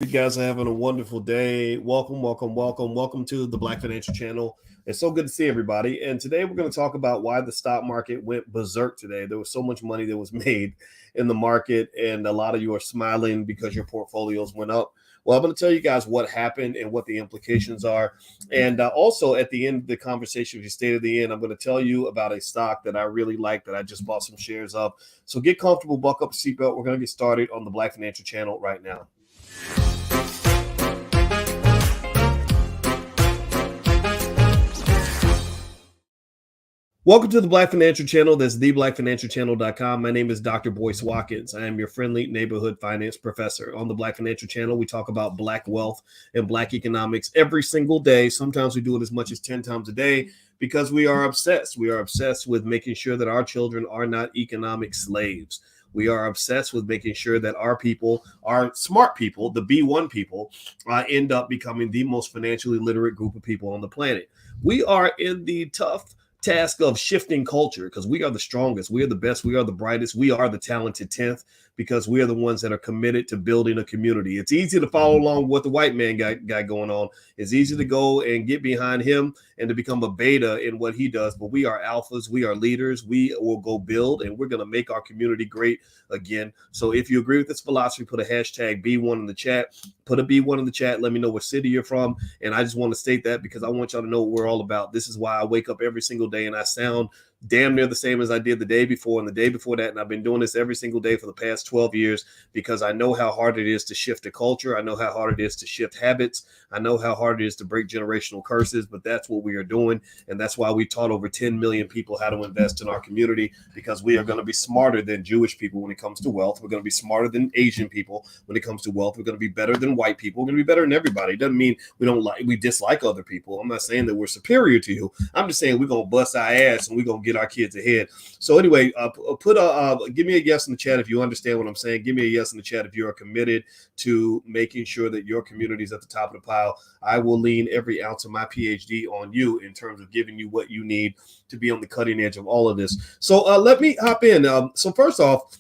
You guys are having a wonderful day. Welcome to the Black Financial Channel. It's so good to see everybody. And today we're going to talk about why the stock market went berserk today. There was so much money that was made in the market, and a lot of you are smiling because your portfolios went up. Well, I'm going to tell you guys what happened and what the implications are. And also at the end of the conversation, if you stay to the end, I'm going to tell you about a stock that I really like that I just bought some shares of. So get comfortable, buckle up a seatbelt. We're going to get started on the Black Financial Channel right now. Welcome to the Black Financial Channel. That's theblackfinancialchannel.com. My name is Dr. Boyce Watkins. I am your friendly neighborhood finance professor. On the Black Financial Channel, we talk about Black wealth and Black economics every single day. Sometimes we do it as much as 10 times a day because we are obsessed. We are obsessed with making sure that our children are not economic slaves. We are obsessed with making sure that our people, our smart people, the B1 people, end up becoming the most financially literate group of people on the planet. We are in the tough task of shifting culture because we are the strongest, we are the best, we are the brightest, we are the talented 10th because we are the ones that are committed to building a community. It's easy to follow along with what the white man got going on. It's easy to go and get behind him and to become a beta in what he does, but we are alphas, we are leaders, we will go build, and we're going to make our community great again. So if you agree with this philosophy, put a hashtag B1 in the chat. Put a B1 in the chat. Let me know what city you're from. And I just want to state that because I want y'all to know what we're all about. This is why I wake up every single day and I sound damn near the same as I did the day before and the day before that. And I've been doing this every single day for the past 12 years because I know how hard it is to shift a culture. I know how hard it is to shift habits. I know how hard it is to break generational curses, but that's what we are doing. And that's why we taught over 10 million people how to invest in our community, because we are going to be smarter than Jewish people when it comes to wealth. We're going to be smarter than Asian people when it comes to wealth. We're going to be better than white people. We're going to be better than everybody. It doesn't mean we dislike other people. I'm not saying that we're superior to you. I'm just saying we're going to bust our ass and we're going to get our kids ahead. So anyway, give me a yes in the chat if you understand what I'm saying. Give me a yes in the chat if you are committed to making sure that your community is at the top of the pile. I will lean every ounce of my PhD on you in terms of giving you what you need to be on the cutting edge of all of this. So let me hop in. So first off,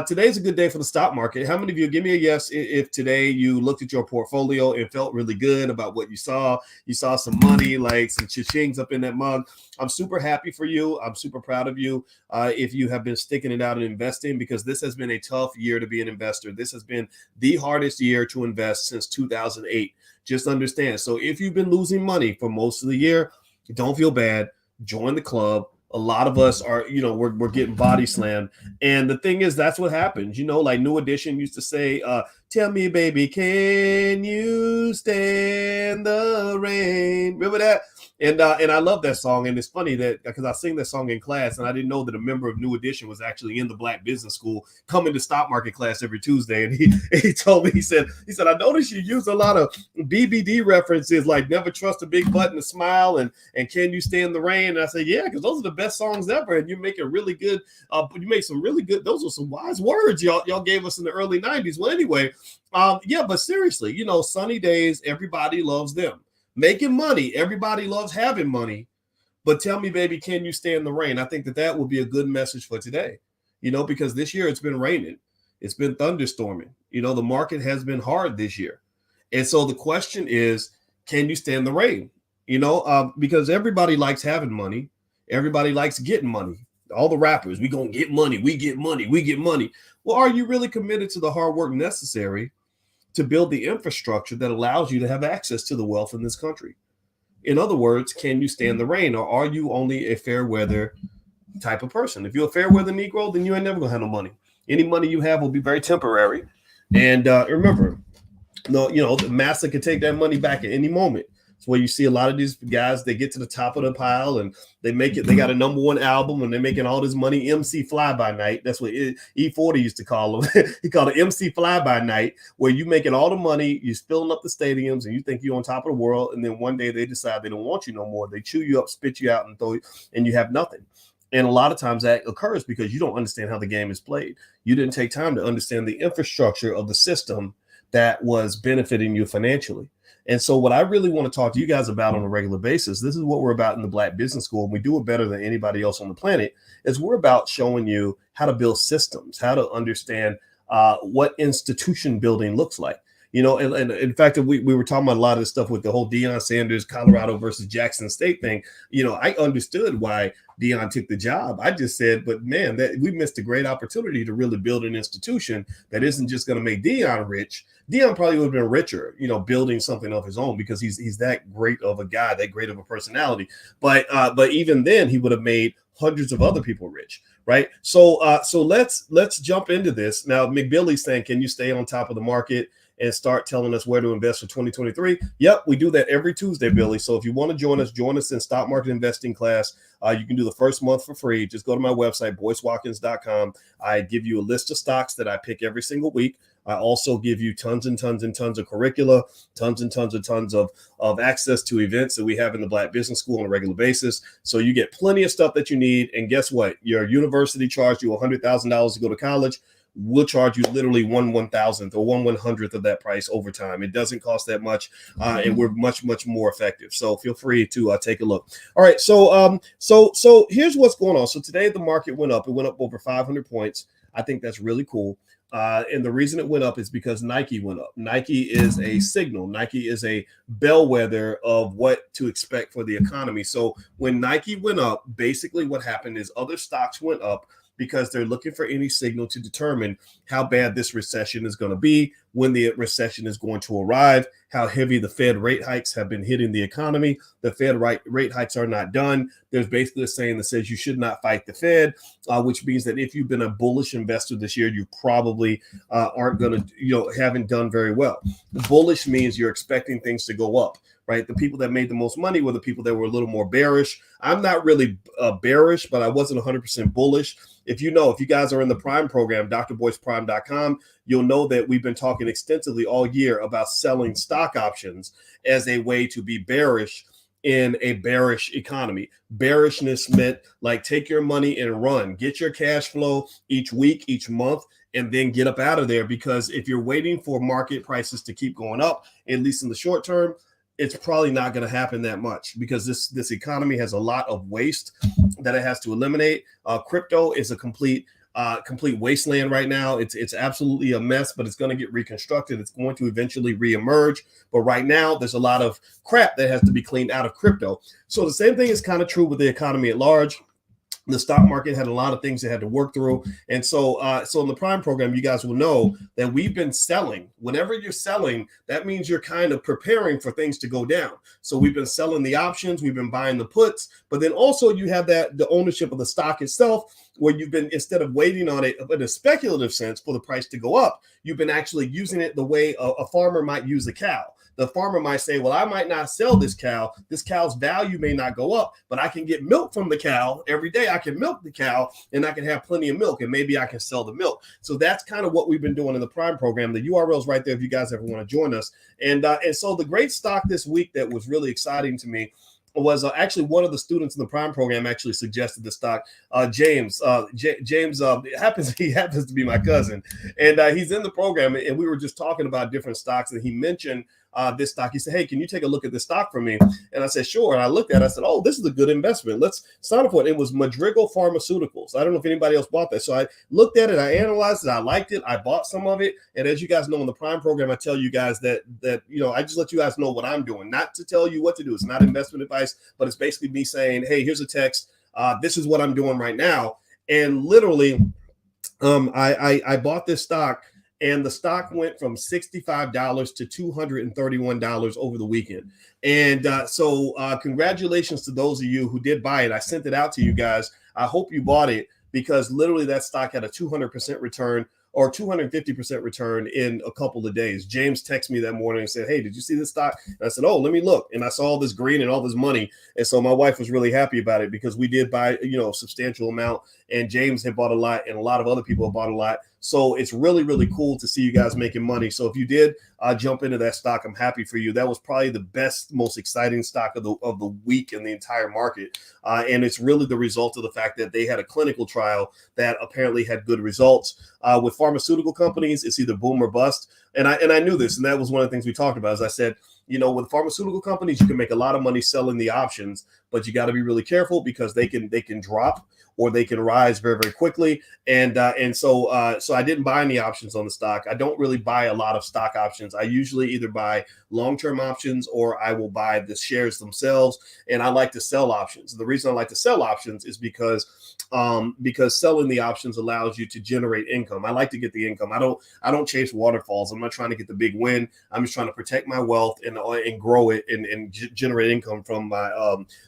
today's a good day for the stock market. How many of you, give me a yes if today you looked at your portfolio and felt really good about what you saw. You saw some money, like some cha-chings up in that mug. I'm super happy for you. I'm super proud of you if you have been sticking it out and investing, because this has been a tough year to be an investor. This has been the hardest year to invest since 2008. Just understand. So if you've been losing money for most of the year, don't feel bad. Join the club. A lot of us are, we're getting body slammed. And the thing is, that's what happens. Like New Edition used to say, tell me, baby, can you stand the rain? Remember that? And I love that song. And it's funny that because I sing that song in class and I didn't know that a member of New Edition was actually in the Black Business School coming to stock market class every Tuesday. And he told me, he said, I noticed you use a lot of BBD references like Never Trust a Big Button to Smile and Can You Stand the Rain? And I said, yeah, because those are the best songs ever. And you make it really good. You make some really good. Those are some wise words y'all gave us in the early 90s. Well, anyway, but seriously, sunny days, everybody loves them. Making money, everybody loves having money. But tell me, baby, can you stand the rain? I think that would be a good message for today, because this year it's been raining. It's been thunderstorming. The market has been hard this year. And so the question is, can you stand the rain? Because everybody likes having money. Everybody likes getting money. All the rappers, we going to get money. We get money. We get money. Well, are you really committed to the hard work necessary to build the infrastructure that allows you to have access to the wealth in this country? In other words, can you stand the rain, or are you only a fair weather type of person? If you're a fair weather Negro, then you ain't never gonna have no money. Any money you have will be very temporary. And remember, the master can take that money back at any moment. It's where you see a lot of these guys, they get to the top of the pile and they make it. They got a #1 album and they're making all this money. MC Fly by Night. That's what E40 used to call them. He called it MC Fly by Night, where you making all the money, you're filling up the stadiums, and you think you're on top of the world. And then one day they decide they don't want you no more. They chew you up, spit you out, and throw you, and you have nothing. And a lot of times that occurs because you don't understand how the game is played. You didn't take time to understand the infrastructure of the system that was benefiting you financially. And so what I really want to talk to you guys about on a regular basis, this is what we're about in the Black Business School, and we do it better than anybody else on the planet, is we're about showing you how to build systems, how to understand what institution building looks like. And in fact, we were talking about a lot of this stuff with the whole Deion Sanders, Colorado versus Jackson State thing. I understood why Deion took the job. I just said, but man, that we missed a great opportunity to really build an institution that isn't just going to make Deion rich. Deion probably would have been richer, building something of his own because he's that great of a guy, that great of a personality. But even then, he would have made hundreds of other people rich, right? So let's jump into this now. McBilly's saying, can you stay on top of the market and start telling us where to invest for 2023? Yep, we do that every Tuesday, Billy. So if you want to join us in stock market investing class. You can do the first month for free. Just go to my website, boycewatkins.com. I give you a list of stocks that I pick every single week. I also give you tons and tons and tons of curricula, tons and tons of access to events that we have in the Black Business School on a regular basis. So you get plenty of stuff that you need. And guess what? Your university charged you $100,000 to go to college. We'll charge you literally 1/1000th or 1/100th of that price over time. It doesn't cost that much, and we're much more effective. So feel free to take a look. All right, so here's what's going on. So today the market went up. It went up over 500 points. I think that's really cool. And the reason it went up is because Nike went up. Nike is a signal. Nike is a bellwether of what to expect for the economy. So when Nike went up, basically what happened is other stocks went up because they're looking for any signal to determine how bad this recession is going to be, when the recession is going to arrive, how heavy the Fed rate hikes have been hitting the economy. The Fed rate hikes are not done. There's basically a saying that says you should not fight the Fed, which means that if you've been a bullish investor this year, you probably aren't going to, haven't done very well. Bullish means you're expecting things to go up. Right. The people that made the most money were the people that were a little more bearish. I'm not really bearish, but I wasn't 100% bullish. If you guys are in the Prime program, drboyceprime.com, you'll know that we've been talking extensively all year about selling stock options as a way to be bearish in a bearish economy. Bearishness meant like take your money and run, get your cash flow each week, each month, and then get up out of there. Because if you're waiting for market prices to keep going up, at least in the short term, it's probably not going to happen that much because this economy has a lot of waste that it has to eliminate. Crypto is a complete wasteland right now. It's absolutely a mess, but it's going to get reconstructed. It's going to eventually reemerge. But right now, there's a lot of crap that has to be cleaned out of crypto. So the same thing is kind of true with the economy at large. The stock market had a lot of things they had to work through. And so in the Prime program, you guys will know that we've been selling. Whenever you're selling, that means you're kind of preparing for things to go down. So we've been selling the options, we've been buying the puts, but then also you have the ownership of the stock itself, where you've been, instead of waiting on it in a speculative sense for the price to go up, you've been actually using it the way a farmer might use a cow. The farmer might say, well, I might not sell this cow. This cow's value may not go up, but I can get milk from the cow every day. I can milk the cow and I can have plenty of milk, and maybe I can sell the milk. So that's kind of what we've been doing in the Prime program. The URL is right there if you guys ever want to join us. And so the great stock this week that was really exciting to me was actually one of the students in the Prime program actually suggested the stock. James he happens to be my cousin, and he's in the program, and we were just talking about different stocks, and he mentioned this stock. He said, hey, can you take a look at this stock for me? And I said, sure. And I looked at it. I said, oh, this is a good investment. Let's sign up for it. It was Madrigal Pharmaceuticals. I don't know if anybody else bought that. So I looked at it. I analyzed it. I liked it. I bought some of it. And as you guys know, in the Prime program, I tell you guys that I just let you guys know what I'm doing, not to tell you what to do. It's not investment advice, but it's basically me saying, hey, here's a text. This is what I'm doing right now. And literally, I bought this stock. And the stock went from $65 to $231 over the weekend. And so congratulations to those of you who did buy it. I sent it out to you guys. I hope you bought it, because literally that stock had a 200% return or 250% return in a couple of days. James texted me that morning and said, hey, did you see this stock? And I said, oh, let me look. And I saw all this green and all this money. And so my wife was really happy about it, because we did buy, a substantial amount, and James had bought a lot, and a lot of other people have bought a lot. So it's really, really cool to see you guys making money. So if you did jump into that stock, I'm happy for you. That was probably the best, most exciting stock of the week in the entire market. And it's really the result of the fact that they had a clinical trial that apparently had good results. With pharmaceutical companies, it's either boom or bust. And I knew this, and that was one of the things we talked about. As I said, with pharmaceutical companies, you can make a lot of money selling the options, but you got to be really careful because they can drop or they can rise very, very quickly. So I didn't buy any options on the stock. I don't really buy a lot of stock options. I usually either buy long-term options or I will buy the shares themselves. And I like to sell options. The reason I like to sell options is because selling the options allows you to generate income. I like to get the income. I don't chase waterfalls. I'm not trying to get the big win. I'm just trying to protect my wealth and grow it and generate income from my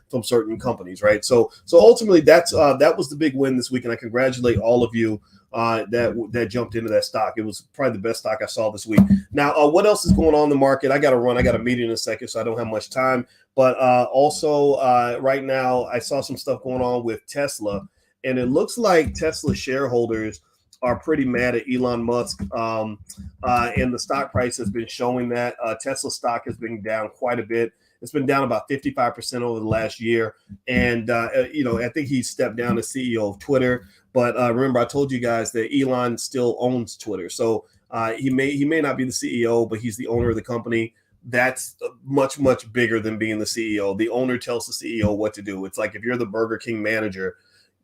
from certain companies, right? So ultimately, that was the big win this week, and I congratulate all of you that jumped into that stock. It was probably the best stock I saw this week. Now, what else is going on in the market? I got to run. I got a meeting in a second, so I don't have much time. But also, right now, I saw some stuff going on with Tesla, and it looks like Tesla shareholders are pretty mad at Elon Musk, and the stock price has been showing that. Tesla stock has been down quite a bit. It's been down about 55% over the last year. And, I think he stepped down as CEO of Twitter. But remember, I told you guys that Elon still owns Twitter. So he may not be the CEO, but he's the owner of the company. That's much, much bigger than being the CEO. The owner tells the CEO what to do. It's like if you're the Burger King manager,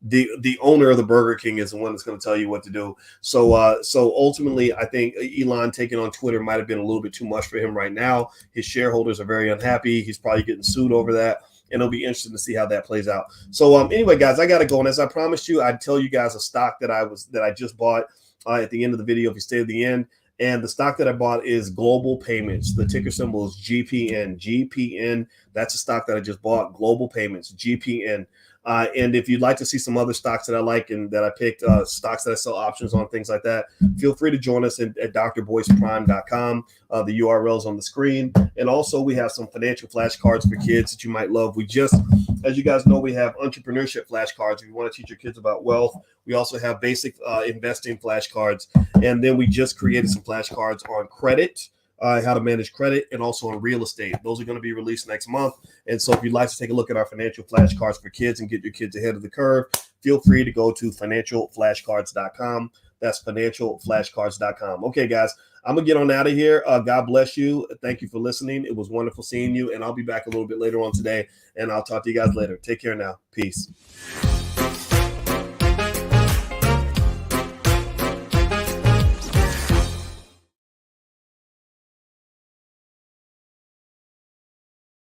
the owner of the Burger King is the one that's going to tell you what to do. So ultimately, I think Elon taking on Twitter might have been a little bit too much for him right now. His shareholders are very unhappy. He's probably getting sued over that, and it'll be interesting to see how that plays out. So anyway, guys, I got to go. And as I promised you, I'd tell you guys a stock that I just bought at the end of the video if you stay at the end. And the stock that I bought is Global Payments. The ticker symbol is GPN. GPN. That's a stock that I just bought. Global Payments. GPN. And if you'd like to see some other stocks that I like and that I picked, stocks that I sell options on, things like that, feel free to join us at drboyceprime.com. The URL is on the screen. And also, we have some financial flashcards for kids that you might love. We just, as you guys know, we have entrepreneurship flashcards. If you want to teach your kids about wealth, we also have basic investing flashcards. And then we just created some flashcards on credit. How to manage credit, and also on real estate. Those are going to be released next month. And so if you'd like to take a look at our financial flashcards for kids and get your kids ahead of the curve, feel free to go to financialflashcards.com. That's financialflashcards.com. Okay, guys, I'm going to get on out of here. God bless you. Thank you for listening. It was wonderful seeing you, and I'll be back a little bit later on today, and I'll talk to you guys later. Take care now. Peace.